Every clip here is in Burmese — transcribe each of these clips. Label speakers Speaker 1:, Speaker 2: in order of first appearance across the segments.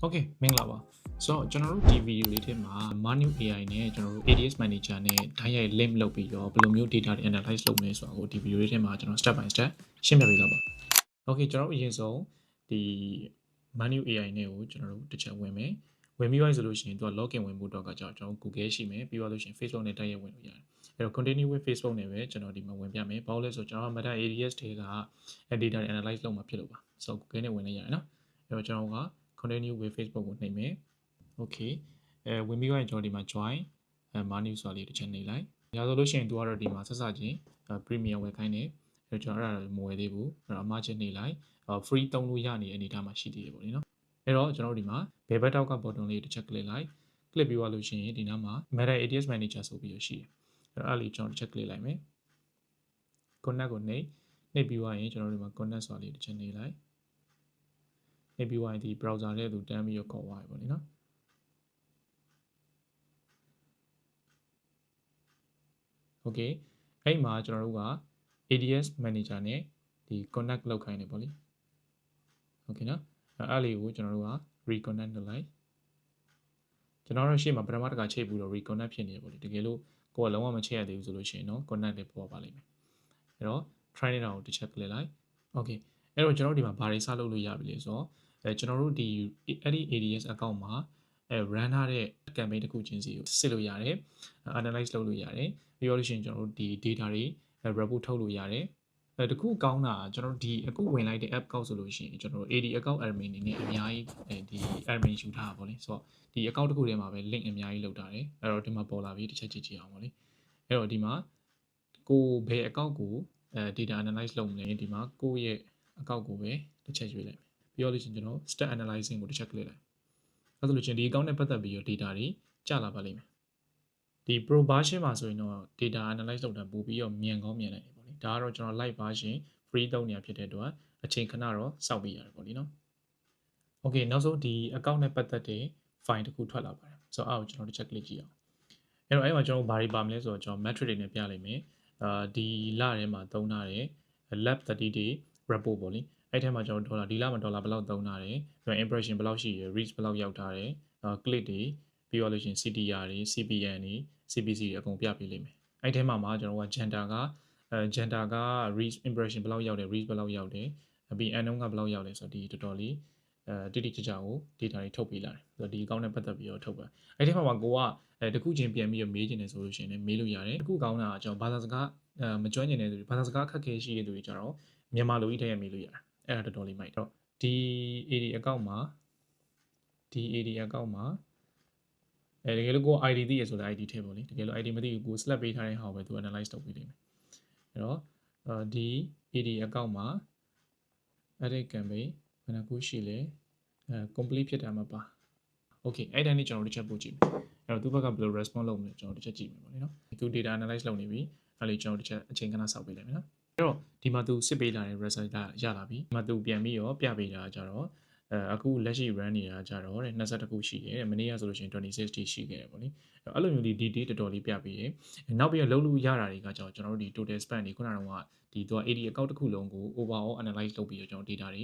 Speaker 1: Okay မင်္ဂလာပါဆိုတော့ကျွန်တော်တို့ဒီဗီဒီယိုလေးထဲမှာ Manu AI နဲ့ကျွန်တော်တို့ ADS Manager နဲ့တိုက်ရိုက် link လုပ်ပြီးတော့ဘယ်လိုမျိုး data တွေ analyze လုပ်မလဲဆိုတာကိုဒီဗီဒီယိုလေးထဲမှာကျွန်တော် step by step ရှင်းပြပေးတော့ပါ Okay ကျွန်တော်တို့အရင်ဆုံးဒီ Manu AI နဲ့ကိုကျွန်တော်တို့တစ်ချက်ဝင်မယ်ဝင်ပြီးသွားဆိုလို့ရှိရင်သူက login ဝင်ဖို့တော့ကကျွန်တော် Google ရှိမယ်ပြီးသွားလို့ရှိရင် Facebook နဲ့တိုက်ရိုက်ဝင်လို့ရတယ်အဲ့တော့ continue with Facebook နဲ့ပဲကျွန်တော်ဒီမှာဝင်ပြမယ်ဘာလို့လဲဆိုတော့ကျွန်တော် Meta ADS တွေက data တွေ analyze လုပ်မှာဖြစ်လို့ပါဆိုတော့ Google နဲ့ဝင်လိုက်ရတယ်နော်အဲ့တော့ကျွန်တော်ကcontinue with Facebook ကိုနှိပ်မယ် okay ဝင်ပြီးတော့ကျွန်တော်ဒီမှာ join Manu ဆိုတာလေးတစ်ချက်နှိပ်လိုက်ဒါဆိုလို့ရှိရင်သူကတော့ဒီမှာဆက်စချင်း premium ဝယ်ခိုင်းတယ်အဲ့တော့ကျွန်တော်အဲ့ဒါမဝယ်သေးဘူးအဲ့တော့အမှားချင်းနှိပ်လိုက် free သုံးလို့ရနေတဲ့အနေအထားမှာရှိသေးတယ်ပေါ့လေနော်အဲ့တော့ကျွန်တော်ဒီမှာဘယ်ဘက်တောက်က button လေးတစ်ချက် click လိုက် click ပြီးသွားလို့ရှိရင်ဒီနားမှာ Meta ADS Manager ဆိုပြီးရရှိတယ်အဲ့တော့အဲ့လေးကျွန်တော်တစ်ချက် click လိုက်မယ် connect ကိုနှိပ်ပြီးသွားရင်ကျွန်တော်ဒီမှာ connect ဆိုတာလေးတစ်ချက်နှိပ်လိုက်နှိပ်ပြီးသွားရင်ဒီ browser ထဲသူတန်းပြီးတော့ခေါ်သွားပြီပေါ့လေနော်โอเคအဲ့မှာကျွန်တော်တို့က ADS Manager နဲ့ဒီ connect လုပ်ခိုင်းနေပေါ့လေโอเคနော်အဲ့လေးကိုကျွန်တော်တို့က reconnect လုပ်လိုက်ကျွန်တော်တို့ရှေ့မှာပထမတစ်ခါချိန်ပြီးတော့ reconnect ဖြစ်နေတယ်ပေါ့လေတကယ်လို့ကိုကလုံးဝမချိန်ရသေးဘူးဆိုလို့ရှိရင်တော့ connect လေးပေါ်ပါလိမ့်မယ်အဲ့တော့ try နေတာကိုတစ်ချက် click လိုက် okay အဲ့တော့ကျွန်တော်တို့ဒီမှာဘာတွေစလုပ်လို့ရပြီလဲဆိုတော့ကျွန်တော်တို့ဒီအဲ့ဒီ ADS account မှာrun ထားတဲ့ campaign တစ်ခုချင်းစီကိုစစ်လို့ရတယ် analyze လုပ်လို့ရတယ်ပြီးတော့လို့ရှိရင်ကျွန်တော်တို့ဒီ data တွေ report ထုတ်လို့ရတယ်တခုကောင်းတာကျွန်တော်တို့ဒီအခုဝင်လိုက်တဲ့ app ကောက်ဆိုလို့ရှိရင်ကျွန်တော်တို့ AD account admin နေနဲ့အများကြီးဒီ admin ယူထားတာပေါ့လေဆိုတော့ဒီ account တစ်ခုထဲမှာပဲ link အများကြီးလုပ်ထားတယ်အဲ့တော့ဒီမှာပေါ်လာပြီးတစ်ချက်ကြည့်အောင်ပေါ့လေအဲ့တော့ဒီမှာကိုဘယ် account ကိုdata analyze လုပ်မလဲဒီမှာကိုရဲ့ account ကိုပဲတစ်ချက်ရွေးလိုက်မယ်ပြီးတော့လို့ရှိရင်ကျွန်တော် stat analyzing ကိုတစ်ချက် click လိုက်အဲ့ဆိုလို့ရှိရင်ဒီ account နဲ့ပတ်သက်ပြီးတော့ data တွေကျလာပါလိမ့်မယ်ဒီ pro version မှာဆိုရင်တော့ data analyze လုပ်တာပို့ပြီးတော့မြန်ကောင်းမြန်နိုင်တယ်ပေါ့လေဒါကတော့ကျွန်တော် live version free သုံးနေရဖြစ်တဲ့အတွက်အချိန်ခဏတော့စောင့်ပေးရတယ်ပေါ့လေနော် okay နောက်ဆုံးဒီ account နဲ့ပတ်သက်တဲ့ file တစ်ခုထွက်လာပါတယ်ဆိုတော့အဲ့ကိုကျွန်တော်တစ်ချက် click ကြည့်အောင်အဲ့တော့အဲ့မှာကျွန်တော်ဘာတွေပါမလဲဆိုတော့ကျွန်တော် metric တွေနဲ့ပြလိုက်မယ်ဒီလထဲမှာသုံးထားတဲ့ lab 30 day report ပေါ့လေအဲ့ထဲမှာကျွန်တော်ဒေါ်လာဒီလမှာဒေါ်လာဘယ်လောက်သုံးထားတယ်ပြီးတော့ impression ဘယ်လောက်ရှိရယ် reach ဘယ်လောက်ရောက်ထားတယ်click တွေပြီးတော့လို့ရှိရင် CTR တွေ CPN တွေ CPC တွေအကုန်ပြပေးလိမ့်မယ်အဲ့ထဲမှာကျွန်တော်က gender က reach impression ဘယ်လောက်ရောက်တယ် reach ဘယ်လောက်ရောက်တယ်ပြီး unknown ကဘယ်လောက်ရောက်လဲဆိုတော့ဒီတော်တော်လေးတိတိကျကျကို data တွေထုတ်ပေးလာတယ်ဆိုတော့ဒီ account နဲ့ပတ်သက်ပြီးတော့ထုတ်ပါအဲ့ဒီမှာကိုကတခုချင်းပြန်ပြီးတော့မေးချင်တယ်ဆိုလို့ရှိရင်လည်းမေးလို့ရတယ်တခုကောင်းတာကကျွန်တော်ဘာသာစကားမကျွမ်းကျင်တဲ့သူတွေဘာသာစကားခက်ခဲရှိတဲ့သူတွေကြတော့မြန်မာလိုကြီးထဲရမေးလို့ရတယ်အဲ့ဒါတော်တော်လေးမိုက်တော့ဒီ AD account မှာတကယ်လို့ကို ID သိရဆိုလည်း ID ထည့်ပေါ့လေတကယ်လို့ ID မသိဘူးကို select ပေးထားတဲ့ဟာကိုပဲသူ analyze လုပ်ပေးလိမ့်မယ်အဲ့တော့ဒီ AD account မှာ edit campaign ဘယ်နှခုရှိလဲ complete ဖြစ်တာမပါ okay အဲ့တိုင်းလေးကျွန်တော်တစ်ချက်ပို့ကြည့်မယ်အဲ့တော့သူ့ဘက်ကဘယ်လို response လုပ်မလဲကျွန်တော်တစ်ချက်ကြည့်မယ်ပေါ့လေနော်သူ data analyze လုပ်နေပြီအဲ့လေကျွန်တော်တစ်ချက်အချိန်ခဏစောင့်ပေးလိုက်မယ်နော်အဲ့တော့ဒီမှာသူစစ်ပေးလာတဲ့ result ကရလာပြီဒီမှာသူပြန်ပြီးတော့ပြပေးတာကြတော့အခုလက်ရှိ run နေတာကြတော့တဲ့22ခုရှိတယ်တဲ့မနေ့ကဆိုလို့ရှိရင်26 ရှိခဲ့တယ်ပေါ့လေအဲ့လိုမျိုးဒီ date တော်တော်လေးပြပေးတယ်နောက်ပြီးတော့လုံးလို့ရတာတွေကကျွန်တော်တို့ဒီ total span တွေခုနကတော့ဒီသူက AD account တစ်ခုလုံးကို overall analyze လုပ်ပြီးတော့ကျွန်တော် data တွေ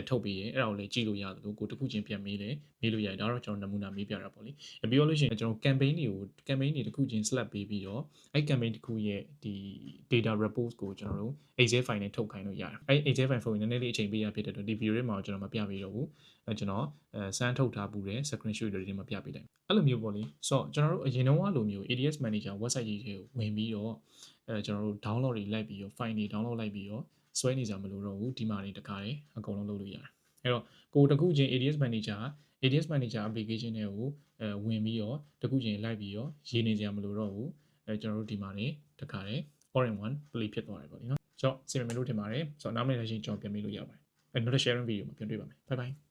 Speaker 1: ထုတ်ပေးတယ်အဲ့ဒါကိုလည်းကြည့်လို့ရတယ်လို့ကိုတစ်ခုချင်းပြန်မေးလို့ရတယ်ဒါတော့ကျွန်တော်နမူနာမေးပြတာပေါ့လေပြီးတော့လို့ရှိရင်ကျွန်တော် campaign တွေတစ်ခုချင်း select ပေးပြီးတော့အဲ့ campaign တစ်ခုရဲ့ဒီ data report ကိုကျွန်တော်တို့ Excel file နဲ့ထုတ်ခိုင်းလို့ရတယ်အဲ့ Excel file နည်းနည်းလေးအချိန်ပေးရဖြစ်တဲ့အတွက်ဒီ video တွေမှာကျွန်တော်မပြပေးတော့ဘူးကျွန်တော်စမ်းထုတ်ထားပူတဲ့ screenshot တွေမပြပေးလိုက်အဲ့လိုမျိုးပေါ့လေဆိုတော့ကျွန်တော်တို့အရင်တုန်းကလိုမျိုး ADS Manager website ကြီးတွေကိုဝင်ပြီးတော့ကျွန်တော်တို့ download တွေလိုက်ပြီးတော့ file တွေ download လိုက်ပြီးတော့ဆွဲနေကြမလို့တော့ဘူးဒီမှာနေတခါတည်းအကုန်လုံးလုပ်လို့ရတယ်အဲ့တော့ကိုတခုချင်း ADS Manager application တွေကိုဝင်ပြီးတော့တခုချင်းလိုက်ပြီးတော့ရေးနေကြမလို့တော့ဘူးကျွန်တော်တို့ဒီမှာနေတခါတည်း all in one play ဖြစ်သွားတယ်ပေါ့လေနော်ဆိုတော့စီမံမယ်လို့ထင်ပါတယ်ဆိုတော့နောက်နေ့လည်းရှိရင်ကျွန်တော်ပြန်မေးလို့ရပါတယ်နောက်တစ် sharing video မှာပြန်တွေ့ပါမယ် bye bye